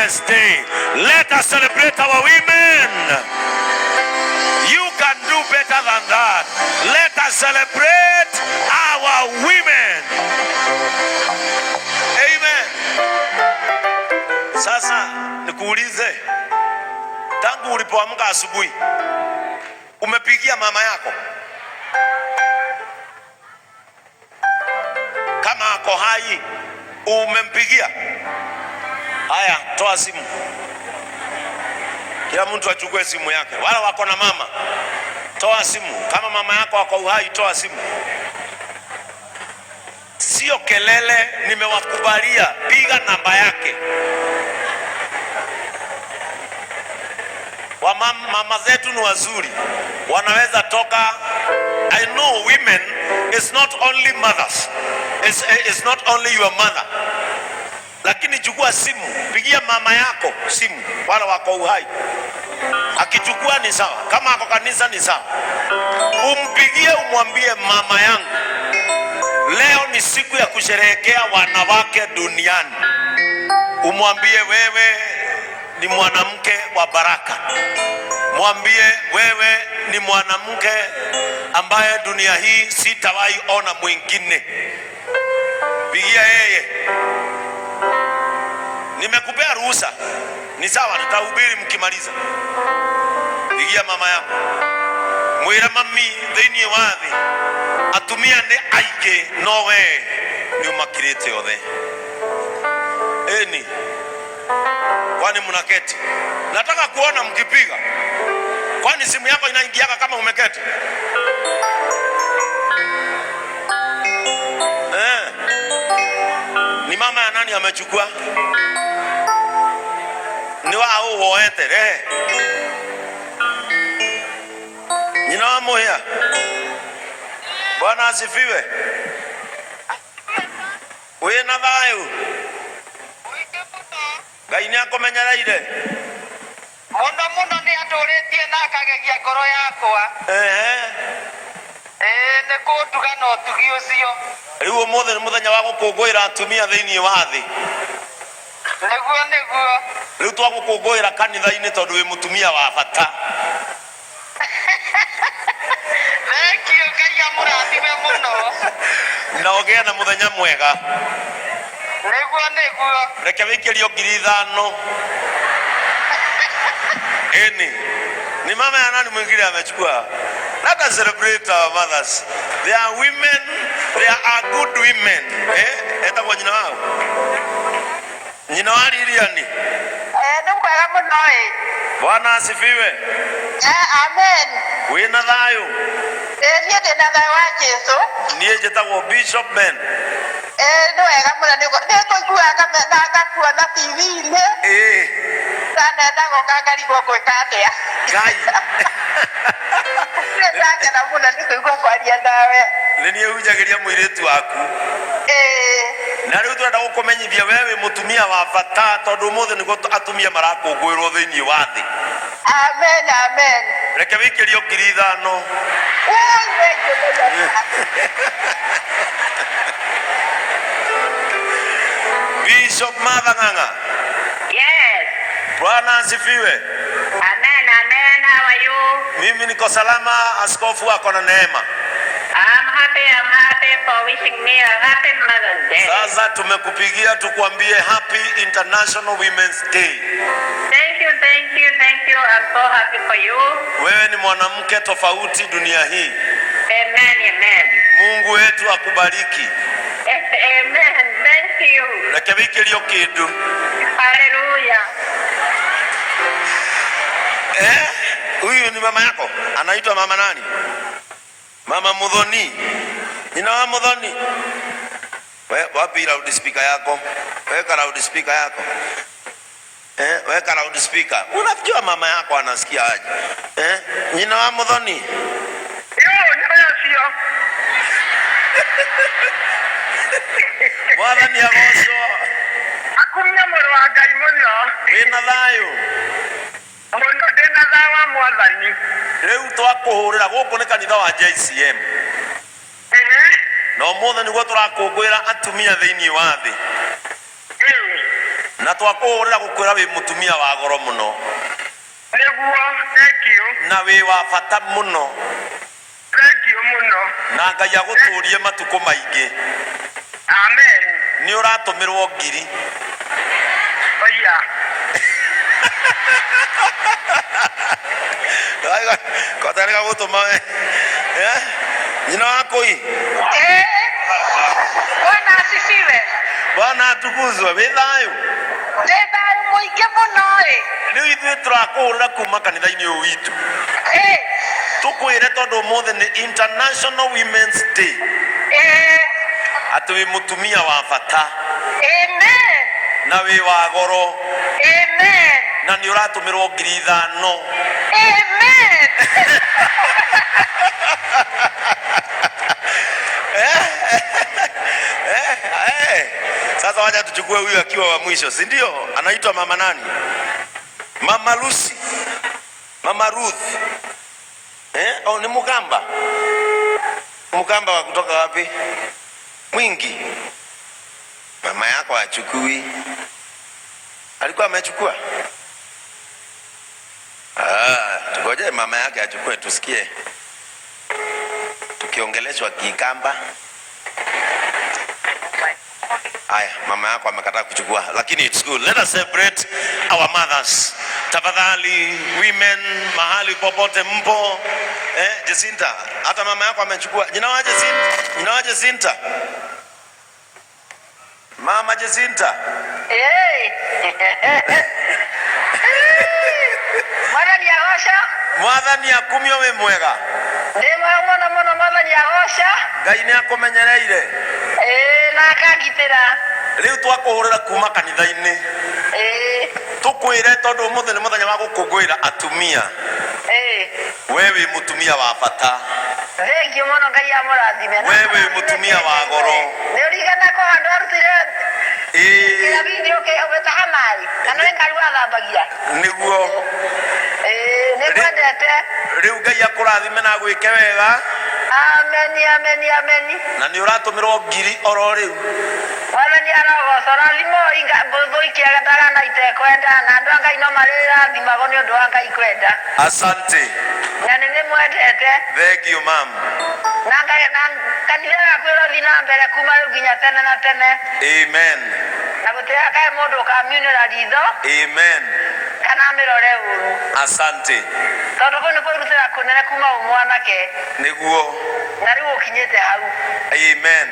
Women's Day. Let us celebrate our women. You can do better than that. Let us celebrate our women. Amen. Sasa nikuulize, tangu ulipoamka asubuhi umepigia mama yako? Kama ako hai umempigia? Haya, toa simu. Kila mtu achukue simu yake. Wala wako na mama, toa simu. Kama mama yako wako uhai, toa simu. Sio kelele, nimewakubalia. Piga namba yake. Mama zetu ni wazuri, wanaweza toka. I know women is not only mothers, it's not only your mother. Lakini chukua simu, pigia mama yako simu, wala wako uhai. Akichukua ni sawa, kama ako kanisa ni sawa. Umpigie umwambie, mama yangu, leo ni siku ya kusherehekea wanawake duniani. Umwambie wewe ni mwanamke wa baraka. Mwambie wewe ni mwanamke ambaye dunia hii sitawahi ona mwingine. Pigia yeye. Nimekupea ruhusa. Ni sawa, nitahubiri mkimaliza. Pigia mama yako. Mwira mami thini wathi atumia ne aige nowe ni umakirite othe. Eni. Kwani mnaketi? Nataka kuona mkipiga. Kwani simu yako inaingiaka kama umeketi? Ni mama ya nani amechukua? Ni wao woete Nina wamoya. Bwana asifiwe. Wewe na thayo. Ngai ni akomenyereire. Muno ni aturetie na akagegia ngoro yakwa. Ne kutuga no tugi ucio. Riu umuthe ni muthenya wa gukungwira atumia thiini wa thi. Neguo. Riu twagukungwira kanitha-ini tondu wi mutumia wa bata. Thekio Ngai amurathime muno. Na ugea na muthenya mwega. Neguo. Reke wikirio 5,000. Eni. Ni mama ya nani mwingine amechukua? Let us celebrate our mothers. They are women, they are good women. Eta kwa jina wao. Jina wali iliani? Ni kwega muno Bwana asifiwe. Amen. Wina thayo? Niĩ ndĩna thayũ wa Jesũ. Niĩ njĩtagwo Bishop Ben. Nĩ wega mũno nĩ kũiguaga na ngakuona TV-inĩ. Ndanenda gũka ngarigwo gwĩka atĩa. Ngai. Nĩndakena mũno nĩ kũigua kwaria nawe. Nĩ niĩ hunjagĩria mũirĩtu waku. Na rĩu twenda gũkũmenyithia wewe mũtumia wa bata tondũ ũmũthĩ nĩguo atumia marakũngũĩrwo thĩinĩ wa thĩ. Amen. Reke wĩkĩrio 5,000. Bishop Martha Ng'ang'a. Yes. Bwana asifiwe. Amen. How are you? Mimi niko salama, askofu wako na neema. I'm happy for wishing me a happy Mother's Day. Sasa tumekupigia tukwambie Happy International Women's Day. Thank you. I'm so happy for you. Wewe ni mwanamke tofauti dunia hii. Amen. Mungu wetu akubariki. Amen. Thank you. Reke wĩkĩrio kĩndũ. Hallelujah. Huyu ni mama yako? Anaitwa mama nani? Mama Muthoni. Nina wa Muthoni. Wapi loudspeaker yako? Weka loudspeaker yako. Weka loudspeaker. Unajua mama yako anasikia aje? Nina wa Muthoni. Sio. Mwathani agocwo. Akumia mũrũ wa Ngai mũno. Wĩna thayũ? Mũno ndĩna thayũ wa Mwathani. Rĩu twakũhũrĩra gũkũ nĩ kanitha wa JCM. Na ũmũthĩ nĩguo tũrakũngũĩra atumia thĩinĩ wa thĩ. na twakuhurira gukwira wi mutumia wa goro muno niguo thank you na wi wa bata muno thank you muno na Ngai aguturie matuko maingi amen ni uratumirwo ngiri oya Kotarega gutuma nyina wakoi Bwana asifiwe. Bwana atukuzwe. Wi thayu Muingi muno riu ithuĩ tũrakũhũrĩra kuma kanitha-inĩ ũyũ witũ tũkwĩre tondũ ũmũthĩ nĩ International Women's Day atĩ wĩ mũtumia wa bata Amen. na wĩ wa goro Amen. na nĩ ũratũmĩrwo 5,000 Amen. Sasa wacha tuchukue huyu akiwa wa mwisho, si ndio? Anaitwa mama nani? Mama Lucy, Mama Ruth. Oh, ni Mukamba. Mukamba wa kutoka wapi? Mwingi. Mama yako achukui. Alikuwa amechukua? Tugoje mama yake achukue tusikie. Tukiongeleshwa Kikamba. Aya, mama yako amekataa kuchukua, lakini it's good. Let us celebrate our mothers. Tafadhali women mahali popote mpo. Jacinta, hata mama yako amechukua. Jina waje Jacinta? Jina waje Jacinta? Mama Jacinta. Mwana ni agosha? Mwathani akumio we mwega. Ndimo mwana mwana ni agosha? Ngai ni akumenyereire. Na akagitira. Riu twakuhurira kuma kanitha-ini. Tukwire tondu umuthi ni muthenya wa gukungwira atumia. Wewe mutumia wa bata. Thengi muno Ngai amurathime. Wewe mutumia wa goro. Ni urigana ko andu arutire. Ila video ke obetaha mai. Kana Ngai wathambagia. Niguo. Ni kwendete. Riu Ngai akurathime na gwike wega. Amen, amen, amen. Na ni uratumirwo ngiri oro riu. Wala ni aragocora thimo inga mbuthu ikiagatara na itekwenda na andu a Ngai no marira thimago ni undu wa Ngai kwenda. Asante. Na nĩ mwendete. Thank you ma'am. Na Ngai na kanitha yaku ĩrothi na mbere kuma rĩu nginya tene na tene. Amen. Na gũtirĩ kaĩ mũndũ ũkamĩunĩra ritho. Amen. Kana amĩrore ũru. Asante. Tondũ kũu nĩ kwĩrutĩra kũnene kuma mwanake. Niguo. Na rĩu ũkinyĩte hau. Amen.